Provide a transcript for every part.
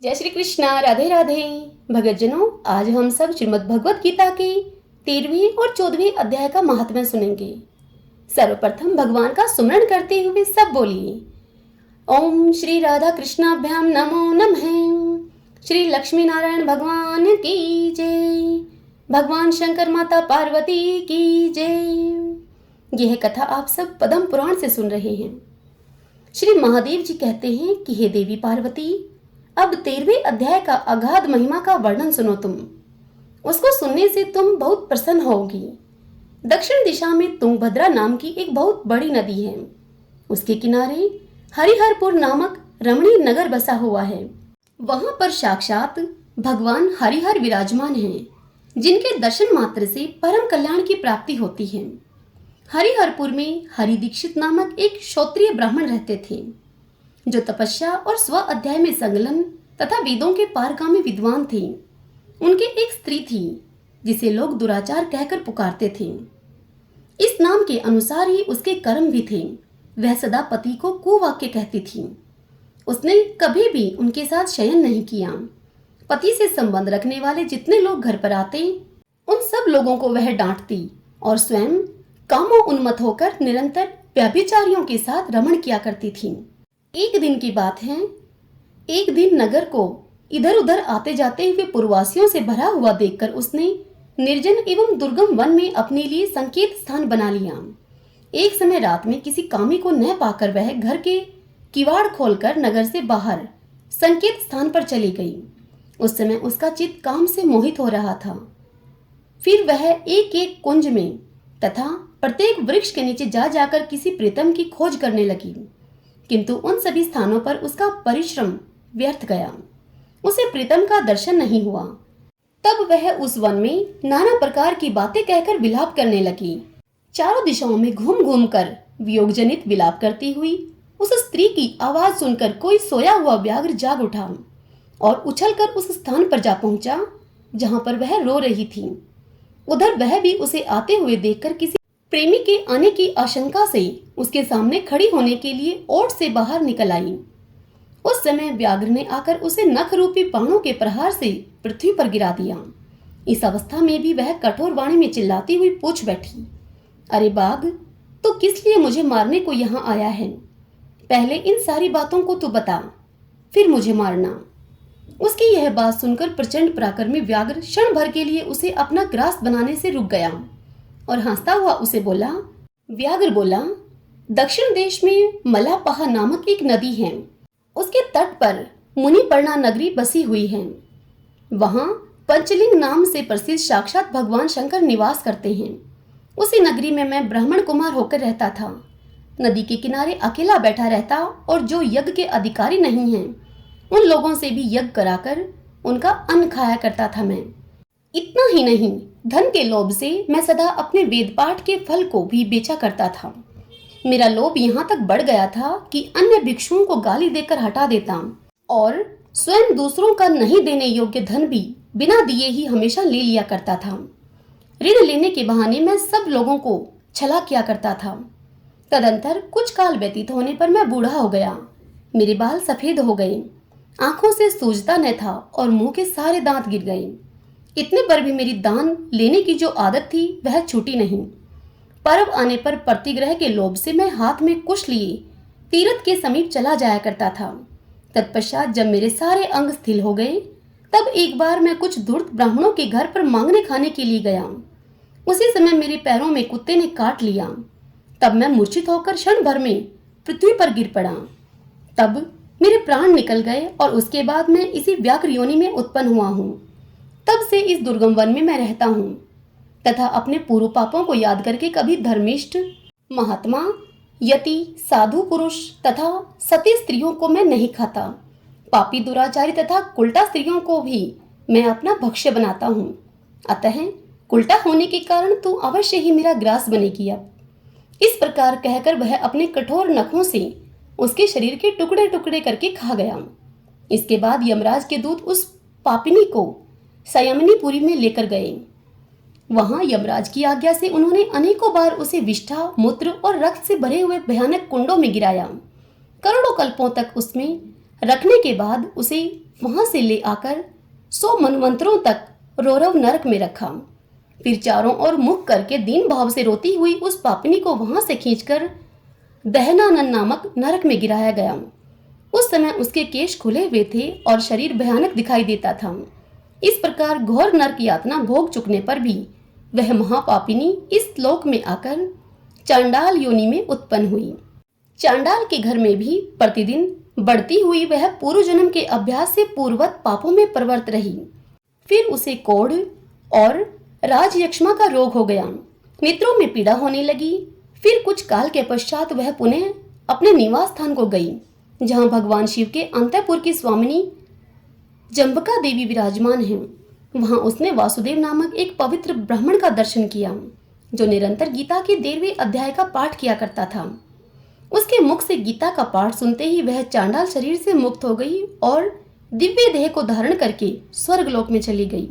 जय श्री कृष्णा। राधे राधे। भगतजनों, आज हम सब श्रीमद् भगवत गीता के 13वें और 14वें अध्याय का महात्म्य सुनेंगे। सर्वप्रथम भगवान का सुमरण करते हुए सब बोलिए, ओम श्री राधा कृष्णाभ्याम नमो नमः। श्री लक्ष्मी नारायण भगवान की जय। भगवान शंकर माता पार्वती की जय। यह कथा आप सब पद्म पुराण से सुन रहे हैं। श्री महादेव जी कहते हैं कि हे देवी पार्वती, अब 13वें अध्याय का अगाध महिमा का वर्णन सुनो। तुम उसको सुनने से तुम बहुत प्रसन्न होगी। दक्षिण दिशा में तुंगभद्रा नाम की एक बहुत बड़ी नदी है। उसके किनारे हरिहरपुर नामक रमणीय नगर बसा हुआ है। वहां पर साक्षात भगवान हरिहर विराजमान हैं, जिनके दर्शन मात्र से परम कल्याण की प्राप्ति होती है। हरिहरपुर में हरि दीक्षित नामक एक क्षत्रिय ब्राह्मण रहते थे, जो तपस्या और स्व अध्याय में संलग्न तथा वेदों के पारगामी विद्वान थे। उनकी एक स्त्री थी, जिसे लोग दुराचार कहकर पुकारते थे। इस नाम के अनुसार ही उसके कर्म भी थे। वह सदा पति को कुवाक्य कहती थी। उसने कभी भी उनके साथ शयन नहीं किया। पति से संबंध रखने वाले जितने लोग घर पर आते, उन सब लोगों को वह डांटती और स्वयं कामोन्मत्त होकर निरंतर व्यभिचारियों के साथ रमण किया करती थी। एक दिन की बात है, एक दिन नगर को इधर उधर आते जाते हुए पूर्ववासियों से भरा हुआ देखकर उसने निर्जन एवं दुर्गम वन में अपने लिए संकेत स्थान बना लिया। एक समय रात में किसी कामी को न पाकर वह घर के किवाड़ खोलकर नगर से बाहर संकेत स्थान पर चली गई। उस समय उसका चित्त काम से मोहित हो रहा था। फिर वह एक एक कुंज में तथा प्रत्येक वृक्ष के नीचे जा जाकर किसी प्रीतम की खोज करने लगी, किंतु उन सभी स्थानों पर उसका परिश्रम व्यर्थ गया। उसे प्रीतम का दर्शन नहीं हुआ। तब वह उस वन में नाना प्रकार की बातें कहकर विलाप करने लगी। चारों दिशाओं में घूम घूम कर वियोग जनित विलाप करती हुई उस स्त्री की आवाज सुनकर कोई सोया हुआ व्याघ्र जाग उठा और उछलकर उस स्थान पर जा पहुंचा जहां पर वह रो रही थी। उधर वह भी उसे आते हुए देखकर किसी प्रेमी के आने की आशंका से उसके सामने खड़ी होने के लिए ओट से बाहर निकल आई। उस समय व्याघ्र ने आकर उसे नख रूपी बाणों के प्रहार से पृथ्वी पर गिरा दिया। इस अवस्था में भी वह कठोर वाणी में चिल्लाती हुई पूछ बैठी, अरे बाघ, तो किस लिए मुझे मारने को यहाँ आया है? पहले इन सारी बातों को तू बता, फिर मुझे मारना। उसकी यह बात सुनकर प्रचंड पराक्रमी व्याघ्र क्षण भर के लिए उसे अपना ग्रास बनाने से रुक गया और हंसता हुआ उसे बोला। व्याघ्र बोला, दक्षिण देश में मलापहा नामक एक नदी है। उसके तट पर मुनिपर्णा नगरी बसी हुई है। वहां पंचलिंग नाम से प्रसिद्ध साक्षात भगवान शंकर निवास करते हैं। उसी नगरी में मैं ब्राह्मण कुमार होकर रहता था। नदी के किनारे अकेला बैठा रहता और जो यज्ञ के अधिकारी नहीं हैं, उन लोगों से भी यज्ञ कराकर उनका अन्न खाया करता था मैं। इतना ही नहीं, धन के लोभ से मैं सदा अपने वेद पाठ के फल को भी बेचा करता था। मेरा लोभ यहाँ तक बढ़ गया था कि अन्य भिक्षुओं को गाली देकर हटा देता और स्वयं दूसरों का नहीं देने योग्य धन भी बिना दिए ही हमेशा ले लिया करता था। ऋण लेने के बहाने मैं सब लोगों को छला किया करता था। तदंतर कुछ काल व्यतीत होने पर मैं बूढ़ा हो गया। मेरे बाल सफेद हो गए, आंखों से सूझता न था और मुंह के सारे दांत गिर गए। इतने पर भी मेरी दान लेने की जो आदत थी वह छूटी नहीं। पर्व आने पर प्रतिग्रह के लोभ से मैं हाथ में कुश लिए तीर्थ के समीप चला जाया करता था। तत्पश्चात जब मेरे सारे अंग स्थिर हो गए, तब एक बार मैं कुछ धूर्त ब्राह्मणों के घर पर मांगने खाने के लिए गया। उसी समय मेरे पैरों में कुत्ते ने काट लिया। तब मैं मूर्छित होकर क्षण भर में पृथ्वी पर गिर पड़ा। तब मेरे प्राण निकल गए और उसके बाद मैं इसी व्याघ्र योनि में उत्पन्न हुआ हूँ। तब से इस दुर्गम वन में मैं रहता हूँ तथा अपने पूर्व पापों को याद करके कभी धर्मिष्ठ, महात्मा, यति, साधु पुरुष तथा सती स्त्रियों को मैं नहीं खाता। पापी, दुराचारी तथा कुल्टा स्त्रियों को भी मैं अपना भक्ष्य बनाता हूँ। अतः कुल्टा होने के कारण तू अवश्य ही मेरा ग्रास बनेगी। अब इस प्रकार कहकर वह अपने कठोर नखों से उसके शरीर के टुकड़े टुकड़े करके खा गया। इसके बाद यमराज के दूत उस पापिनी को संयमनीपुरी में लेकर गए। वहां यमराज की आज्ञा से उन्होंने अनेकों बार उसे विष्ठा, मूत्र और रक्त से भरे हुए भयानक कुंडों में गिराया। करोड़ों कल्पों तक उसमें रखने के बाद उसे वहां से ले आकर 100 मनवंतरों तक रौरव नरक में रखा। फिर चारों ओर मुख करके दीन भाव से रोती हुई उस पापिनी को वहां से खींचकर दहनानन नामक नरक में गिराया गया। उस समय उसके केश खुले हुए थे और शरीर भयानक दिखाई देता था। इस प्रकार घोर नरक यातना भोग चुकने पर भी वह महापापिनी इस लोक में आकर चांडाल योनि में उत्पन्न हुई। चांडाल के घर में भी प्रतिदिन बढ़ती हुई वह पूर्व जन्म के अभ्यास से पूर्ववत पापों में प्रवृत्त रही। फिर उसे कोढ़ और राजयक्ष्मा का रोग हो गया। नेत्रों में पीड़ा होने लगी। फिर कुछ काल के पश्चात वह पुनः अपने निवास स्थान को गई, जहां भगवान शिव के अंतःपुर की स्वामिनी जम्बका देवी विराजमान हैं। वहां उसने वासुदेव नामक एक पवित्र ब्राह्मण का दर्शन किया, जो निरंतर गीता के 13वें अध्याय का पाठ किया करता था। उसके मुख से गीता का पाठ सुनते ही वह चांडाल शरीर से मुक्त हो गई और दिव्य देह को धारण करके स्वर्गलोक में चली गई।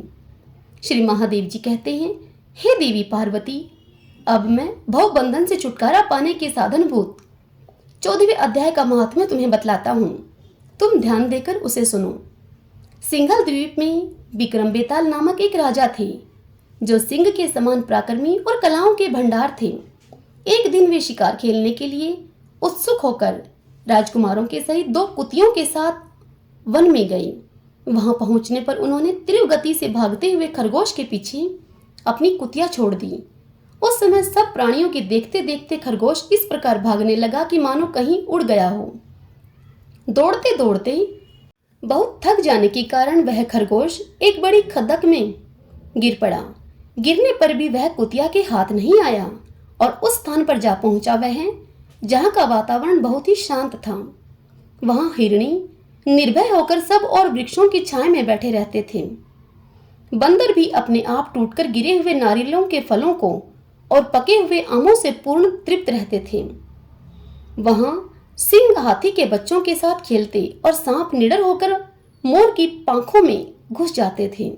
श्री महादेव जी कहते हैं, हे देवी पार्वती, अब मैं भव बंधन से छुटकारा पाने के साधनभूत 14वें अध्याय का महात्म्य तुम्हें बतलाता हूँ। तुम ध्यान देकर उसे सुनो। सिंघल द्वीप में विक्रम बेताल नामक एक राजा थे, जो सिंह के समान पराक्रमी और कलाओं के भंडार थे। एक दिन वे शिकार खेलने के लिए उत्सुक होकर राजकुमारों के सहित 2 कुतियों के साथ वन में गए। वहां पहुंचने पर उन्होंने तीव्र गति से भागते हुए खरगोश के पीछे अपनी कुतिया छोड़ दी। उस समय सब प्राणियों के देखते देखते खरगोश इस प्रकार भागने लगा कि मानो कहीं उड़ गया हो। दौड़ते दौड़ते बहुत थक जाने के कारण वह खरगोश एक बड़ी खदक में गिर पड़ा। गिरने पर भी वह कुतिया के हाथ नहीं आया और उस स्थान पर जा पहुंचा वह, जहां का वातावरण बहुत ही शांत था। वहां हिरणी निर्भय होकर सब और वृक्षों की छाया में बैठे रहते थे। बंदर भी अपने आप टूटकर गिरे हुए नारियलों के फलों को और पके हुए आमों से पूर्ण तृप्त रहते थे। वहां सिंह हाथी के बच्चों के साथ खेलते और सांप निडर होकर मोर की पांखों में घुस जाते थे।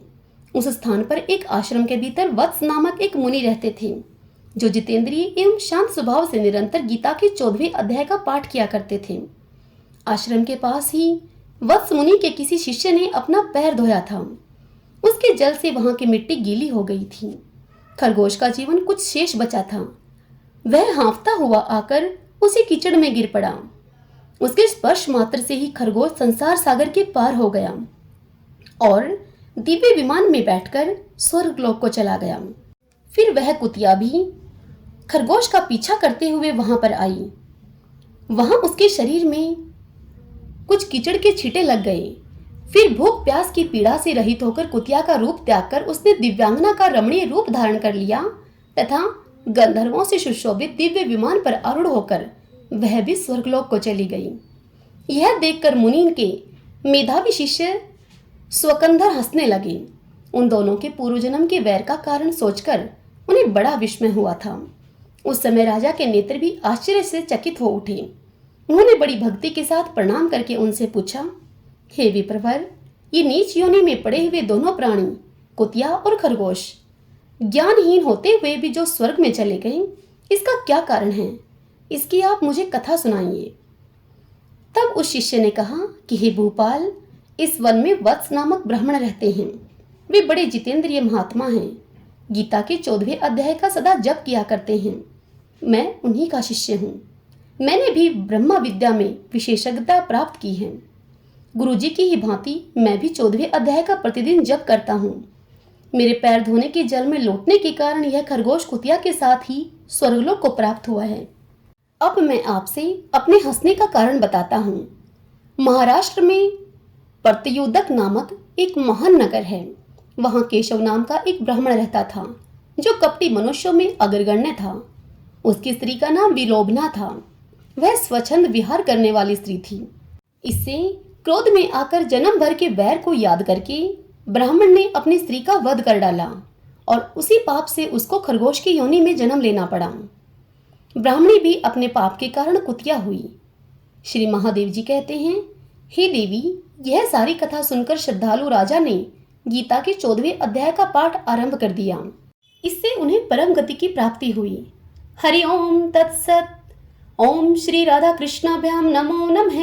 उस स्थान पर एक आश्रम के भीतर वत्स नामक एक मुनि रहते थे, जो जितेंद्रिय एवं शांत स्वभाव से निरंतर गीता के 14वें अध्याय का पाठ किया करते थे। आश्रम के पास ही वत्स मुनि के किसी शिष्य ने अपना पैर धोया था। उसके जल से वहां की मिट्टी गीली हो गई थी। खरगोश का जीवन कुछ शेष बचा था। वह हाँफता हुआ आकर उसी कीचड़ में गिर पड़ा। उसके स्पर्श मात्र से ही खरगोश संसार सागर के पार हो गया और दिव्य विमान में बैठकर स्वर्गलोक को चला गया। फिर वह कुतिया भी खरगोश का पीछा करते हुए वहां पर आई। वहां उसके शरीर में कुछ कीचड़ के छींटे लग गए। फिर भूख प्यास की पीड़ा से रहित होकर कुतिया का रूप त्याग कर उसने दिव्यांगना का रमणीय रूप धारण कर लिया तथा गंधर्वों से सुशोभित दिव्य विमान पर आरूढ़ होकर वह भी स्वर्गलोक को चली गई। यह देखकर मुनि के मेधावी शिष्य स्वकंधर हंसने लगे। उन दोनों के पूर्व जन्म के वैर का कारण सोचकर उन्हें बड़ा विस्मय हुआ था। उस समय राजा के नेत्र भी आश्चर्य से चकित हो उठे। उन्होंने बड़ी भक्ति के साथ प्रणाम करके उनसे पूछा, हे विप्रवर, ये नीच योनि में पड़े हुए दोनों प्राणी कुतिया और खरगोश ज्ञानहीन होते हुए भी जो स्वर्ग में चले गए, इसका क्या कारण है? इसकी आप मुझे कथा सुनाइए। तब उस शिष्य ने कहा कि हे भूपाल, इस वन में वत्स नामक ब्राह्मण रहते हैं। वे बड़े जितेंद्रिय महात्मा हैं। गीता के 14वें अध्याय का सदा जप किया करते हैं। मैं उन्हीं का शिष्य हूँ। मैंने भी ब्रह्मा विद्या में विशेषज्ञता प्राप्त की है। गुरुजी की ही भांति मैं भी 14वें अध्याय का प्रतिदिन जप करता हूँ। मेरे पैर धोने के जल में लौटने के कारण यह खरगोश कुतिया के साथ ही स्वर्गलोक को प्राप्त हुआ है। अब मैं आपसे अपने हंसने का कारण बताता हूँ। महाराष्ट्र में प्रत्युदक नामक एक महान नगर है। वहां केशव नाम का एक ब्राह्मण रहता था, जो कपटी मनुष्यों में अग्रगण्य था। उसकी स्त्री का नाम विलोभना था। वह स्वच्छंद विहार करने वाली स्त्री थी। इससे क्रोध में आकर जन्म भर के वैर को याद करके ब्राह्मण ने अपनी स्त्री का वध कर डाला और उसी पाप से उसको खरगोश की योनि में जन्म लेना पड़ा। ब्राह्मणी भी अपने पाप के कारण कुतिया हुई। श्री महादेव जी कहते हैं, हे देवी, यह सारी कथा सुनकर श्रद्धालु राजा ने गीता के 14वें अध्याय का पाठ आरंभ कर दिया। इससे उन्हें परम गति की प्राप्ति हुई। हरि ओम तत्सत। ओम श्री राधा कृष्णाभ्याम नमो नमः।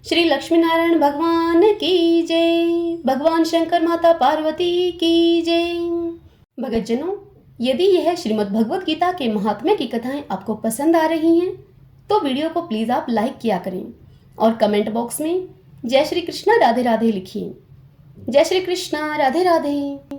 श्री लक्ष्मी नारायण भगवान की जय। भगवान शंकर माता पार्वती की जय। भगतजनों, यदि यह श्रीमद् भगवत गीता के महात्म्य की कथाएं आपको पसंद आ रही हैं तो वीडियो को प्लीज़ आप लाइक किया करें और कमेंट बॉक्स में जय श्री कृष्णा राधे राधे लिखिए। जय श्री कृष्णा राधे राधे।